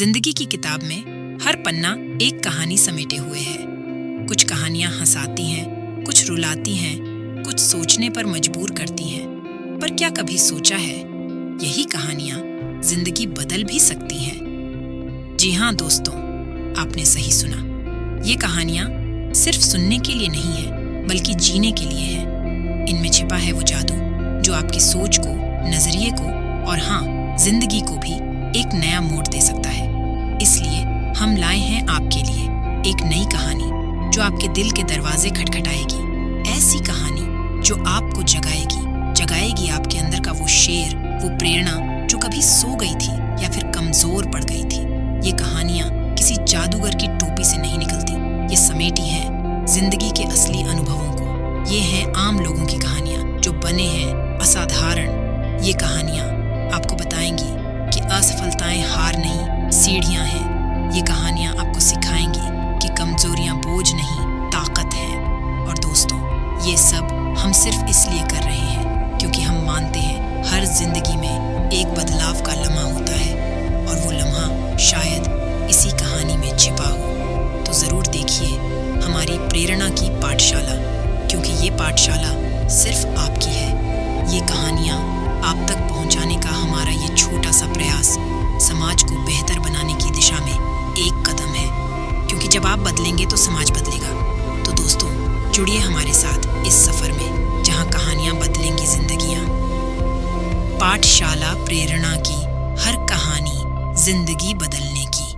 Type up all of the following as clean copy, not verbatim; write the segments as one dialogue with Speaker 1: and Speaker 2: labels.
Speaker 1: जिंदगी की किताब में हर पन्ना एक कहानी समेटे हुए है। कुछ कहानियां हंसाती हैं, कुछ रुलाती हैं, कुछ सोचने पर मजबूर करती हैं। पर क्या कभी सोचा है, यही कहानियां जिंदगी बदल भी सकती हैं? जी हाँ दोस्तों, आपने सही सुना। ये कहानियां सिर्फ सुनने के लिए नहीं है, बल्कि जीने के लिए है। इनमें छिपा है वो जादू जो आपकी सोच को, नजरिए को और हाँ, जिंदगी को भी एक नया मोड़ दे सकता है। इसलिए हम लाए हैं आपके लिए एक नई कहानी जो आपके दिल के दरवाजे खटखटाएगी। ऐसी कहानी जो आपको जगाएगी आपके अंदर का वो शेर, वो प्रेरणा जो कभी सो गई थी या फिर कमजोर पड़ गई थी। ये कहानियां किसी जादूगर की टोपी से नहीं निकलती, ये समेटी हैं जिंदगी के असली अनुभवों को। ये हैं आम लोगों की कहानियां जो बने हैं असाधारण। ये कहानियां आपको बताएंगी कि असफलताएं हार नहीं, सीढ़ियां हैं। ये कहानियां आपको सिखाएंगी कि कमजोरियां बोझ नहीं, ताकत है। और दोस्तों, ये सब हम सिर्फ इसलिए कर रहे हैं क्योंकि हम मानते हैं हर जिंदगी में एक बदलाव का लम्हा होता है और वो लम्हा शायद इसी कहानी में छिपा हो। तो जरूर देखिए हमारी प्रेरणा की पाठशाला, क्योंकि ये पाठशाला सिर्फ आपकी है। ये कहानियां आप तक पहुंचाने का हमारा ये छोटा सा प्रयास समाज को बेहतर बनाने की दिशा में एक कदम है, क्योंकि जब आप बदलेंगे तो समाज बदलेगा। तो दोस्तों, जुड़िए हमारे साथ इस सफर में जहां कहानियां बदलेंगी जिंदगियां। पाठशाला प्रेरणा की हर कहानी जिंदगी बदलने की।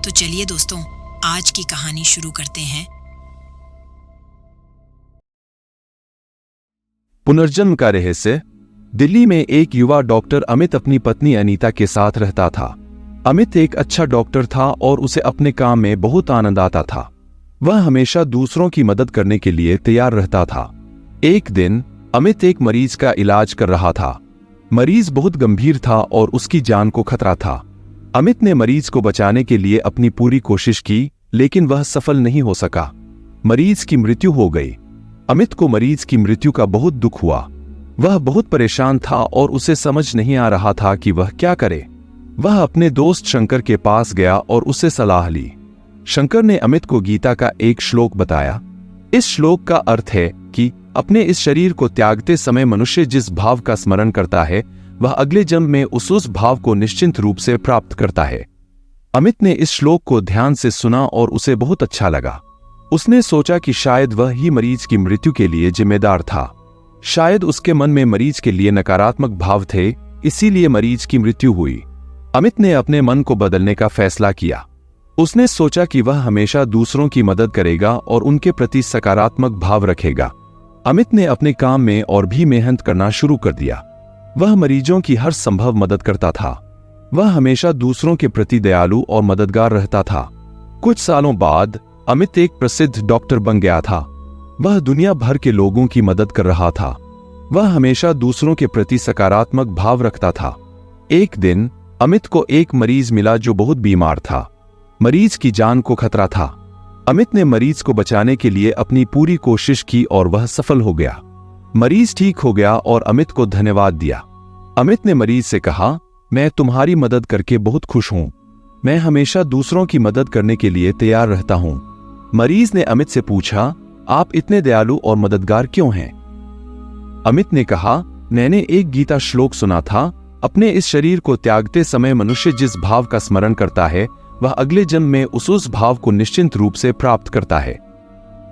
Speaker 1: तो चलिए दोस्तों, आज की कहानी शुरू करते हैं।
Speaker 2: पुनर्जन्म का रहस्य। दिल्ली में एक युवा डॉक्टर अमित अपनी पत्नी अनीता के साथ रहता था। अमित एक अच्छा डॉक्टर था और उसे अपने काम में बहुत आनंद आता था। वह हमेशा दूसरों की मदद करने के लिए तैयार रहता था। एक दिन अमित एक मरीज का इलाज कर रहा था। मरीज बहुत गंभीर था और उसकी जान को खतरा था। अमित ने मरीज को बचाने के लिए अपनी पूरी कोशिश की, लेकिन वह सफल नहीं हो सका। मरीज की मृत्यु हो गई। अमित को मरीज की मृत्यु का बहुत दुख हुआ। वह बहुत परेशान था और उसे समझ नहीं आ रहा था कि वह क्या करे। वह अपने दोस्त शंकर के पास गया और उससे सलाह ली। शंकर ने अमित को गीता का एक श्लोक बताया। इस श्लोक का अर्थ है कि अपने इस शरीर को त्यागते समय मनुष्य जिस भाव का स्मरण करता है, वह अगले जन्म में उस भाव को निश्चित रूप से प्राप्त करता है। अमित ने इस श्लोक को ध्यान से सुना और उसे बहुत अच्छा लगा। उसने सोचा कि शायद वह ही मरीज की मृत्यु के लिए जिम्मेदार था। शायद उसके मन में मरीज के लिए नकारात्मक भाव थे, इसीलिए मरीज की मृत्यु हुई। अमित ने अपने मन को बदलने का फैसला किया। उसने सोचा कि वह हमेशा दूसरों की मदद करेगा और उनके प्रति सकारात्मक भाव रखेगा। अमित ने अपने काम में और भी मेहनत करना शुरू कर दिया। वह मरीजों की हर संभव मदद करता था। वह हमेशा दूसरों के प्रति दयालु और मददगार रहता था। कुछ सालों बाद अमित एक प्रसिद्ध डॉक्टर बन गया था। वह दुनिया भर के लोगों की मदद कर रहा था। वह हमेशा दूसरों के प्रति सकारात्मक भाव रखता था। एक दिन अमित को एक मरीज मिला जो बहुत बीमार था। मरीज की जान को खतरा था। अमित ने मरीज को बचाने के लिए अपनी पूरी कोशिश की और वह सफल हो गया। मरीज ठीक हो गया और अमित को धन्यवाद दिया। अमित ने मरीज से कहा, मैं तुम्हारी मदद करके बहुत खुश हूं। मैं हमेशा दूसरों की मदद करने के लिए तैयार रहता हूं। मरीज ने अमित से पूछा, आप इतने दयालु और मददगार क्यों हैं? अमित ने कहा, मैंने एक गीता श्लोक सुना था, अपने इस शरीर को त्यागते समय मनुष्य जिस भाव का स्मरण करता है, वह अगले जन्म में उस भाव को निश्चित रूप से प्राप्त करता है।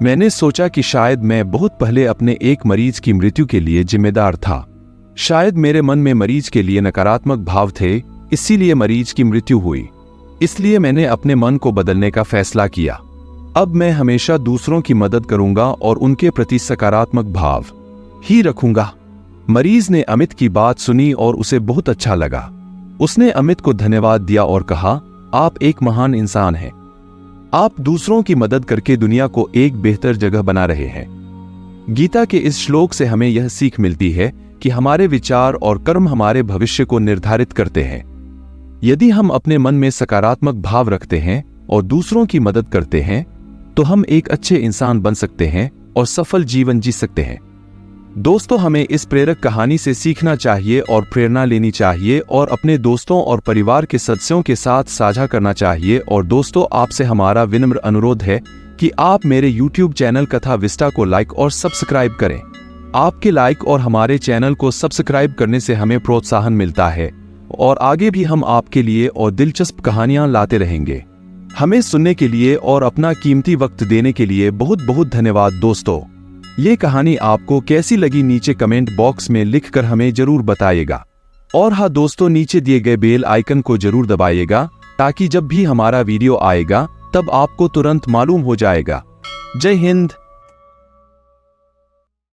Speaker 2: मैंने सोचा कि शायद मैं बहुत पहले अपने एक मरीज की मृत्यु के लिए जिम्मेदार था। शायद मेरे मन में मरीज के लिए नकारात्मक भाव थे, इसीलिए मरीज की मृत्यु हुई। इसलिए मैंने अपने मन को बदलने का फैसला किया। अब मैं हमेशा दूसरों की मदद करूंगा और उनके प्रति सकारात्मक भाव ही रखूंगा। मरीज ने अमित की बात सुनी और उसे बहुत अच्छा लगा। उसने अमित को धन्यवाद दिया और कहा, आप एक महान इंसान हैं। आप दूसरों की मदद करके दुनिया को एक बेहतर जगह बना रहे हैं। गीता के इस श्लोक से हमें यह सीख मिलती है कि हमारे विचार और कर्म हमारे भविष्य को निर्धारित करते हैं। यदि हम अपने मन में सकारात्मक भाव रखते हैं और दूसरों की मदद करते हैं, तो हम एक अच्छे इंसान बन सकते हैं और सफल जीवन जी सकते हैं। दोस्तों, हमें इस प्रेरक कहानी से सीखना चाहिए और प्रेरणा लेनी चाहिए और अपने दोस्तों और परिवार के सदस्यों के साथ साझा करना चाहिए। और दोस्तों, आपसे हमारा विनम्र अनुरोध है कि आप मेरे YouTube चैनल कथा विस्टा को लाइक और सब्सक्राइब करें। आपके लाइक और हमारे चैनल को सब्सक्राइब करने से हमें प्रोत्साहन मिलता है और आगे भी हम आपके लिए और दिलचस्प कहानियां लाते रहेंगे। हमें सुनने के लिए और अपना कीमती वक्त देने के लिए बहुत बहुत धन्यवाद। दोस्तों, ये कहानी आपको कैसी लगी नीचे कमेंट बॉक्स में लिखकर हमें जरूर बताइएगा। और हाँ दोस्तों, नीचे दिए गए बेल आइकन को जरूर दबाइएगा ताकि जब भी हमारा वीडियो आएगा तब आपको तुरंत मालूम हो जाएगा। जय हिंद।